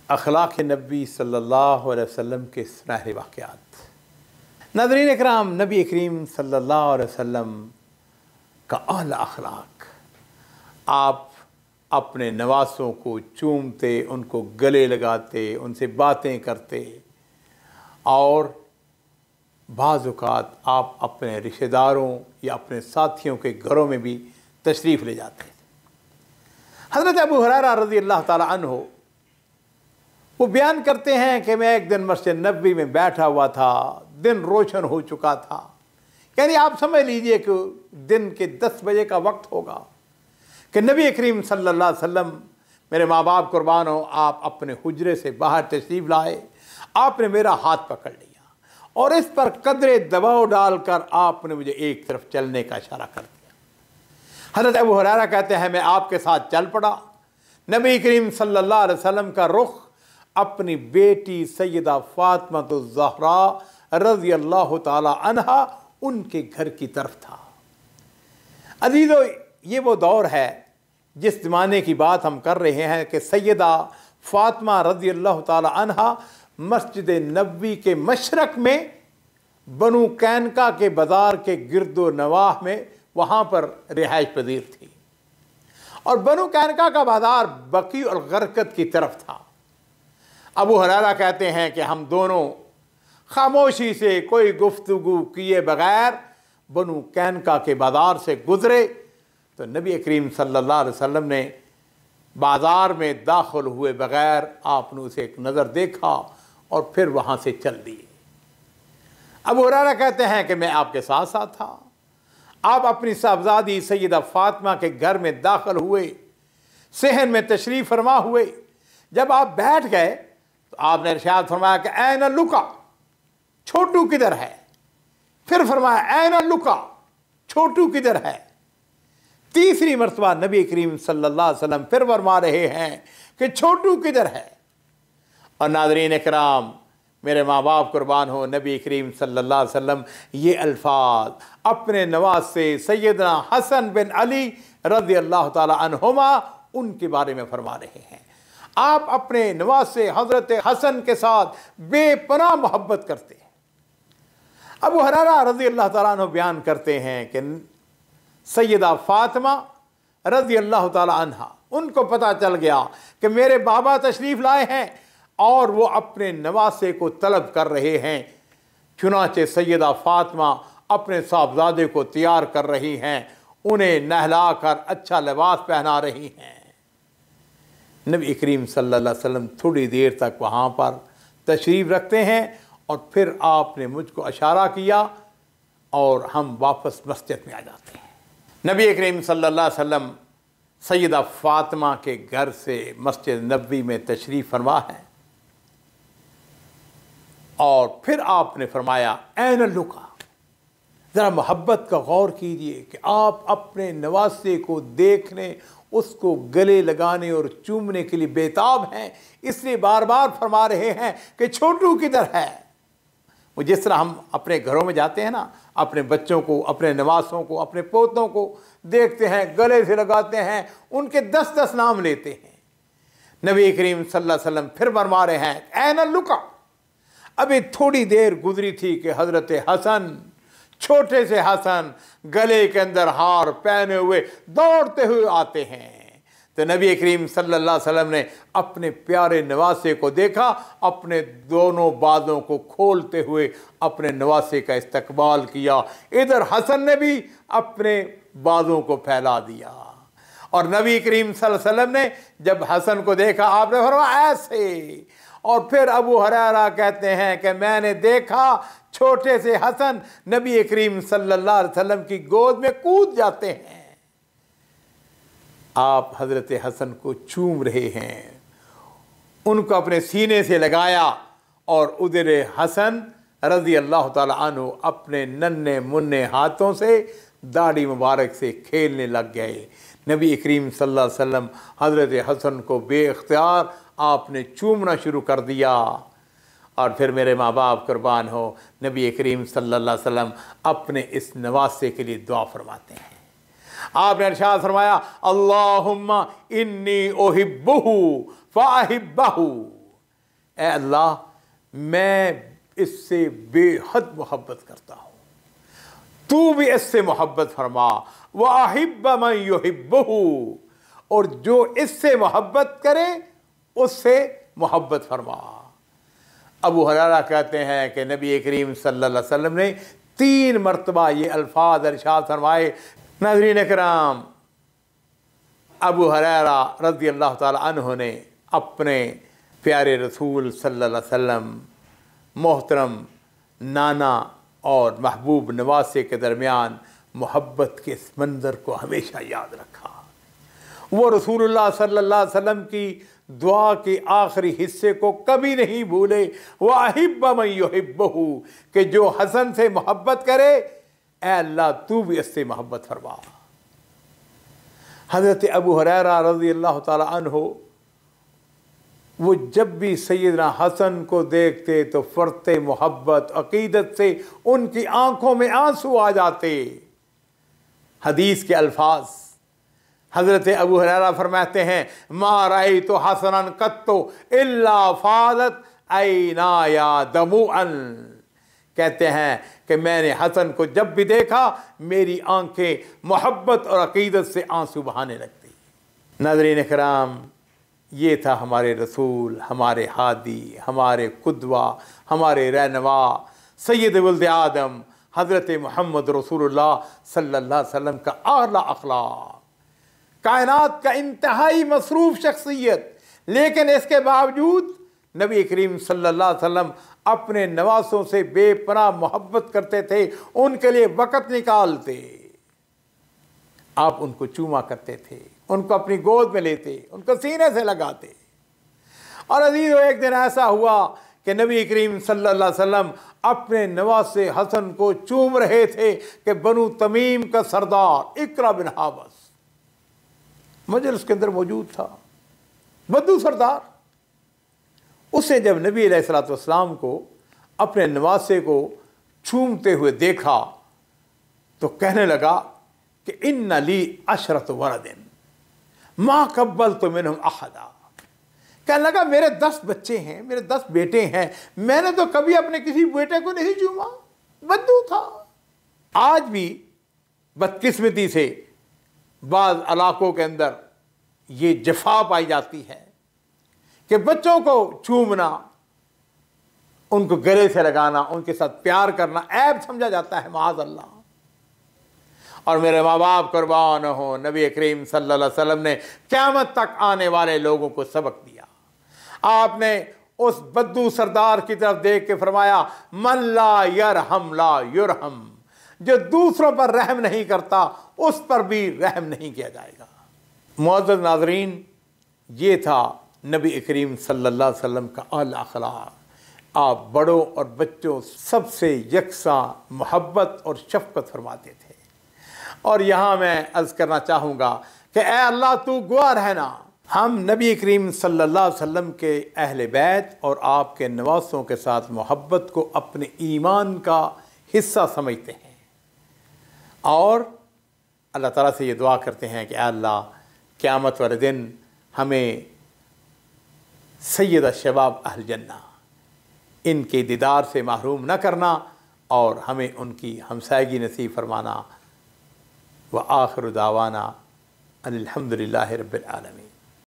अखलाक़ नबी सल्लल्लाहु अलैहि वसल्लम के सुनहरे वाक़यात। नाज़रीन इकराम, नबी करीम सल्लल्लाहु अलैहि वसल्लम का आला अखलाक़, आप अपने नवासों को चूमते, उनको गले लगाते, उनसे बातें करते और बाज़ औक़ात आप अपने रिश्तेदारों या अपने साथियों के घरों में भी तशरीफ़ ले जाते थे। हज़रत अबू हुरैरा रज़ी अल्लाह ताला अन्हु वो बयान करते हैं कि मैं एक दिन मस्जिद नबवी में बैठा हुआ था, दिन रोशन हो चुका था, यानी आप समझ लीजिए कि दिन के 10 बजे का वक्त होगा कि नबी करीम सल्लल्लाहु अलैहि वसल्लम, मेरे माँ बाप कुर्बान हो, आप अपने हुजरे से बाहर तशरीफ़ लाए। आपने मेरा हाथ पकड़ लिया और इस पर कदरे दबाव डालकर आपने मुझे एक तरफ चलने का इशारा कर दिया। हज़रत अबू हुरैरा कहते हैं मैं आपके साथ चल पड़ा। नबी करीम सल्लल्लाहु अलैहि वसल्लम का रुख अपनी बेटी सैयदा फातिमा ज़हरा रज़ी अल्लाह ताला अन्हा उनके घर की तरफ था। अज़ीज़ो, ये वो दौर है जिस ज़माने की बात हम कर रहे हैं कि सैयदा फातिमा रज़ी अल्लाह ताला अन्हा मस्जिद नबवी के मशरक़ में बनु कैनका के बाज़ार के गिरदो नवाह में वहाँ पर रिहाइश पजीर थी और बनु कैनका का बाज़ार बकी और गरकत की तरफ था। अबू हुरैरा कहते हैं कि हम दोनों खामोशी से कोई गुफ्तगू किए बग़ैर बनु कैनका के बाज़ार से गुज़रे तो नबी करीम सल्लल्लाहु अलैहि वसल्लम ने बाज़ार में दाखिल हुए बग़ैर आपने उसे एक नज़र देखा और फिर वहाँ से चल दिए। अबू हुरैरा कहते हैं कि मैं आपके साथ साथ था। आप अपनी साहबजादी सैयदा फातिमा के घर में दाखिल हुए, सहन में तशरीफ़ फरमा हुए। जब आप बैठ गए तो आपने इरशाद फरमाया कि ऐन लुका, छोटू किधर है। फिर फरमाया ऐन लुका, छोटू किधर है। तीसरी मरतबा नबी करीम सल्लल्लाहु अलैहि वसल्लम फिर फरमा रहे हैं कि छोटू किधर है। और नाज़रीन इकराम, मेरे माँ बाप कुर्बान हो, नबी करीम सल्लल्लाहु अलैहि वसल्लम ये अल्फाज अपने नवासे सैयदना हसन बिन अली रज़ी अल्लाह ताला अन्हुमा उनके बारे में फरमा रहे हैं। आप अपने नवासे हज़रत हसन के साथ बेपनाह मोहब्बत करते हैं। अबू हुरैरा रज़ी अल्लाह ताला अन्हु बयान करते हैं कि सैयदा फातिमा रज़ी अल्लाह ताला अन्हा, उनको पता चल गया कि मेरे बाबा तशरीफ़ लाए हैं और वो अपने नवासे को तलब कर रहे हैं। चुनाचे सैयदा फातिमा अपने साहबजादे को तैयार कर रही हैं, उन्हें नहला कर अच्छा लिबास पहना रही हैं। नबी करीम सल्लल्लाहु अलैहि वसल्लम थोड़ी देर तक वहाँ पर तशरीफ़ रखते हैं और फिर आपने मुझको इशारा किया और हम वापस मस्जिद में आ जाते हैं। नबी करीम सल्लल्लाहु अलैहि वसल्लम सैयदा फातिमा के घर से मस्जिद नबवी में तशरीफ़ फरमा है और फिर आपने फरमाया ऐन लुका। ज़रा मोहब्बत का गौर कीजिए कि आप अपने नवासे को देखने, उसको गले लगाने और चूमने के लिए बेताब हैं, इसलिए बार बार फरमा रहे हैं कि छोटू किधर है। वो जिस तरह हम अपने घरों में जाते हैं ना, अपने बच्चों को, अपने नवासों को, अपने पोतों को देखते हैं, गले से लगाते हैं, उनके 10-10 नाम लेते हैं। नबी करीम सल्लल्लाहु अलैहि वसल्लम फिर फरमा रहे हैं ऐन लुका। अभी थोड़ी देर गुजरी थी कि हज़रत हसन, छोटे से हसन, गले के अंदर हार पहने हुए दौड़ते हुए आते हैं। तो नबी करीम सल्लल्लाहु अलैहि वसल्लम ने अपने प्यारे नवासे को देखा, अपने दोनों बाजों को खोलते हुए अपने नवासे का इस्तकबाल किया। इधर हसन ने भी अपने बाजों को फैला दिया और नबी करीम सल्लल्लाहु अलैहि वसल्लम ने जब हसन को देखा, आपने फरमाया ऐसे। और फिर अबू हुरैरा कहते हैं कि मैंने देखा छोटे से हसन नबी करीम सल्लल्लाहु अलैहि वसल्लम की गोद में कूद जाते हैं। आप हज़रत हसन को चूम रहे हैं, उनको अपने सीने से लगाया और उधर हसन रज़ी अल्लाह ताला अन्हु अपने नन्हे मुन्ने हाथों से दाढ़ी मुबारक से खेलने लग गए। नबी करीम सल्लल्लाहु अलैहि वसल्लम हज़रत हसन को बेख्तियार आपने चूमना शुरू कर दिया। और फिर मेरे माँ बाप कुर्बान हो, नबी करीम सल्लल्लाहु अलैहि वसल्लम अपने इस नवासे के लिए दुआ फरमाते हैं। आपने इरशाद फरमाया अल्लाहुम्मा इन्नी उहिब्बुहु फ़अहिब्बहु, ए अल्लाह मैं इससे बेहद मोहब्बत करता हूँ, तू भी इससे मोहब्बत फरमा। व अहिब्ब मन युहिब्बुहु, और जो इससे मोहब्बत करे उससे मोहब्बत फरमा। अबू हुरैरा कहते हैं कि नबी करीम सल्लल्लाहु अलैहि वसल्लम ने 3 मरतबा ये अल्फाज इरशाद फरमाए। नाज़रीन इकराम, अबू हुरैरा रज़ी अल्लाह ताला अन्हु ने अपने प्यारे रसूल सल्लल्लाहु अलैहि वसल्लम, मोहतरम नाना और महबूब नवासे के दरमियान मोहब्बत के इस मंज़र को हमेशा याद रखा। वो रसूलुल्लाह सल्लल्लाहु अलैहि वसल्लम की दुआ के आखिरी हिस्से को कभी नहीं भूले। वह अहिब्ब मन युहिब्बुहु, कि जो हसन से मोहब्बत करे, ए अल्लाह तू भी इससे मोहब्बत फरमा। हज़रत अबू हुरैरा रज़ी अल्लाह ताला अन्हु, वो जब भी सैयदना हसन को देखते तो फरते मोहब्बत अकीदत से उनकी आंखों में आंसू आ जाते। हदीस के अल्फाज हज़रत अबू हुरैरा फरमाते हैं, मा रअयतु हसनन कत्तु इल्ला फादत ऐनाया दमुअन। कहते हैं कि मैंने हसन को जब भी देखा मेरी आंखें मोहब्बत और अकीदत से आंसू बहाने लगती। नाज़रीन इकराम, ये था हमारे रसूल, हमारे हादी, हमारे कुदवा, हमारे रहनुमा सैयद वल्द आदम हज़रत मोहम्मद रसूलुल्लाह सल्लल्लाहु अलैहि वसल्लम का आला अखलाक, कायनात का इंतहाई मसरूफ़ शख्सियत। लेकिन इसके बावजूद नबी करीम सल्लल्लाहु अलैहि वसल्लम अपने नवासों से बेपनाह मोहब्बत करते थे, उनके लिए वक़्त निकालते, आप उनको चूमा करते थे, उनको अपनी गोद में लेते, उनको सीने से लगाते। और अजीज़ों, एक दिन ऐसा हुआ कि नबी करीम सल्लल्लाहु अलैहि वसल्लम अपने नवासे हसन को चूम रहे थे कि बनु तमीम का सरदार इकरा बिन हाबस मजलिस के अंदर मौजूद था। बद्दू सरदार, उसे जब नबी अलैहिस्सलातु वस्सलाम को अपने नवासे को चूमते हुए देखा तो कहने लगा कि इन्ना ली अशरत वरदिन मा कब्बलतु मिनहुम अहदा। कहने लगा मेरे 10 बच्चे हैं, मेरे 10 बेटे हैं, मैंने तो कभी अपने किसी बेटे को नहीं चूमा। बद्दू था। आज भी बदकिस्मती से बाज़ इलाकों के अंदर ये जफा पाई जाती है कि बच्चों को चूमना, उनको गले से लगाना, उनके साथ प्यार करना ऐब समझा जाता है, माअज़ल्लाह। और मेरे माँ बाप कुर्बान हो, नबी करीम सल्लल्लाहु अलैहि वसल्लम ने क़यामत तक आने वाले लोगों को सबक दिया। आपने उस बद्दू सरदार की तरफ देख के फरमाया, मन ला यरहम ला युरहम, जो दूसरों पर रहम नहीं करता उस पर भी रहम नहीं किया जाएगा। मुअज़्ज़ज़ नाज़रीन, ये था नबी करीम सल्लल्लाहु अलैहि वसल्लम का आला अखलाक। आप बड़ों और बच्चों सबसे यकसा मोहब्बत और शफ़क़त फरमाते थे। और यहाँ मैं अर्ज़ करना चाहूँगा कि ए अल्लाह तू गवाह रहना, हम नबी करीम सल्लल्लाहु अलैहि वसल्लम के अहले बैत और आपके नवासों के साथ मोहब्बत को अपने ईमान का हिस्सा समझते हैं और अल्लाह ताला से ये दुआ करते हैं कि अल्लाह क़यामत वाले दिन हमें सैयद शबाब अहल जन्ना इनके दीदार से महरूम न करना और हमें उनकी हमसायगी नसीब फरमाना। व आखिर दावाना अनिल हम्दुलिल्लाहि रब्बिल आलमीन।